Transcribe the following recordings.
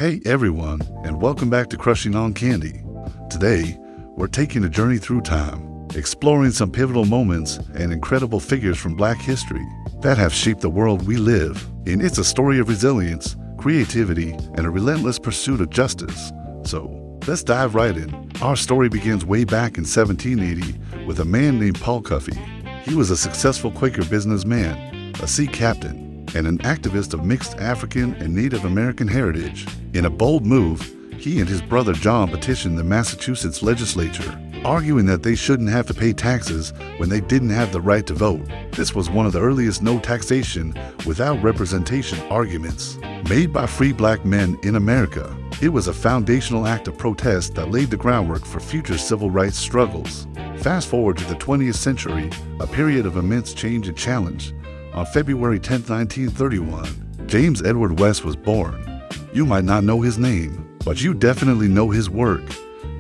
Hey everyone, and welcome back to Crushing on Candy. Today, we're taking a journey through time, exploring some pivotal moments and incredible figures from Black history that have shaped the world we live in. It's a story of resilience, creativity, and a relentless pursuit of justice. So, let's dive right in. Our story begins way back in 1780 with a man named Paul Cuffey. He was a successful Quaker businessman, a sea captain, and an activist of mixed African and Native American heritage. In a bold move, he and his brother John petitioned the Massachusetts legislature, arguing that they shouldn't have to pay taxes when they didn't have the right to vote. This was one of the earliest no taxation without representation arguments made by free Black men in America. It was a foundational act of protest that laid the groundwork for future civil rights struggles. Fast forward to the 20th century, a period of immense change and challenge. On February 10, 1931, James Edward West was born. You might not know his name, but you definitely know his work.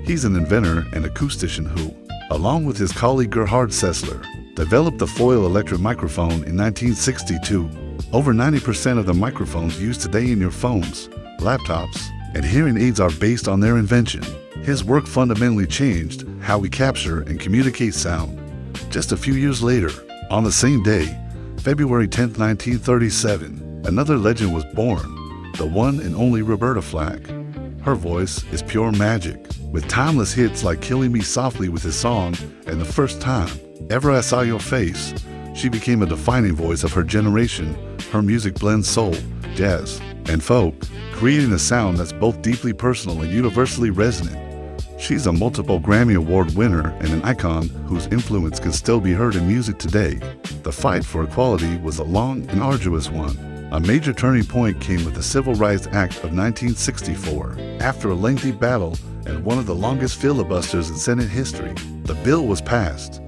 He's an inventor and acoustician who, along with his colleague Gerhard Sessler, developed the foil electric microphone in 1962. Over 90% of the microphones used today in your phones, laptops, and hearing aids are based on their invention. His work fundamentally changed how we capture and communicate sound. Just a few years later, on the same day, February 10, 1937, another legend was born, the one and only Roberta Flack. Her voice is pure magic, with timeless hits like Killing Me Softly with his song and The First Time Ever I Saw Your Face. She became a defining voice of her generation. Her music blends soul, jazz, and folk, creating a sound that's both deeply personal and universally resonant. She's a multiple Grammy Award winner and an icon whose influence can still be heard in music today. The fight for equality was a long and arduous one. A major turning point came with the Civil Rights Act of 1964. After a lengthy battle and one of the longest filibusters in Senate history, the bill was passed.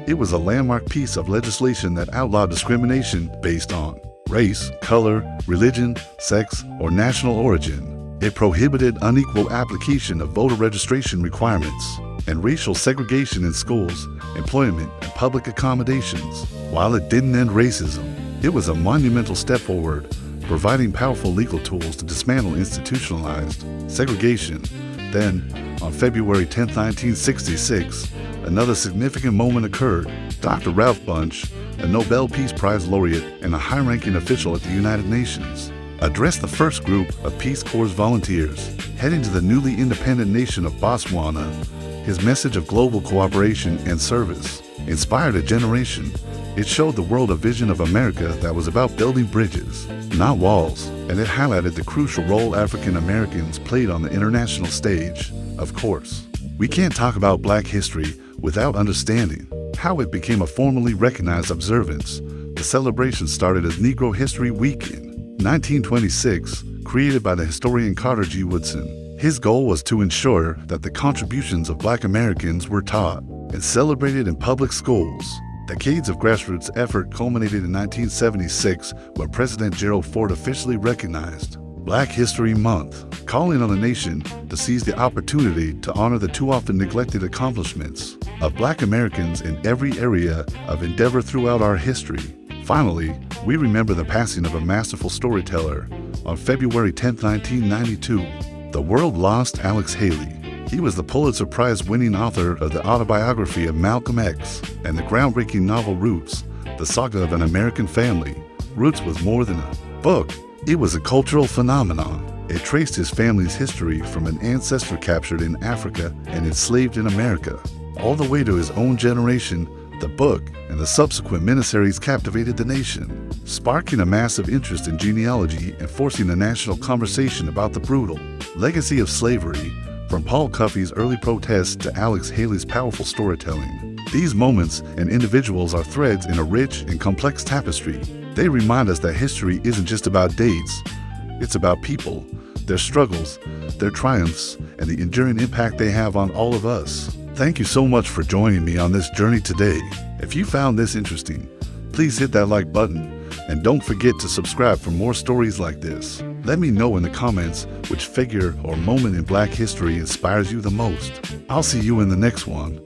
It was a landmark piece of legislation that outlawed discrimination based on race, color, religion, sex, or national origin. It prohibited unequal application of voter registration requirements and racial segregation in schools, employment, and public accommodations. While it didn't end racism, it was a monumental step forward, providing powerful legal tools to dismantle institutionalized segregation. Then, on February 10, 1966, another significant moment occurred. Dr. Ralph Bunche, a Nobel Peace Prize laureate and a high-ranking official at the United Nations, addressed the first group of Peace Corps volunteers heading to the newly independent nation of Botswana. His message of global cooperation and service inspired a generation. It showed the world a vision of America that was about building bridges, not walls, and it highlighted the crucial role African Americans played on the international stage. Of course, we can't talk about Black history without understanding how it became a formally recognized observance. The celebration started as Negro History Week in 1926, created by the historian Carter G. Woodson. His goal was to ensure that the contributions of Black Americans were taught and celebrated in public schools. Decades of grassroots effort culminated in 1976 when President Gerald Ford officially recognized Black History Month, calling on the nation to seize the opportunity to honor the too often neglected accomplishments of Black Americans in every area of endeavor throughout our history. Finally, we remember the passing of a masterful storyteller. On February 10, 1992, the world lost Alex Haley. He was the Pulitzer Prize-winning author of the autobiography of Malcolm X and the groundbreaking novel Roots, the saga of an American family. Roots was more than a book. It was a cultural phenomenon. It traced his family's history from an ancestor captured in Africa and enslaved in America, all the way to his own generation. The book and the subsequent miniseries captivated the nation, sparking a massive interest in genealogy and forcing a national conversation about the brutal legacy of slavery. From Paul Cuffey's early protests to Alex Haley's powerful storytelling, these moments and individuals are threads in a rich and complex tapestry. They remind us that history isn't just about dates, it's about people, their struggles, their triumphs, and the enduring impact they have on all of us. Thank you so much for joining me on this journey today. If you found this interesting, please hit that like button and don't forget to subscribe for more stories like this. Let me know in the comments which figure or moment in Black history inspires you the most. I'll see you in the next one.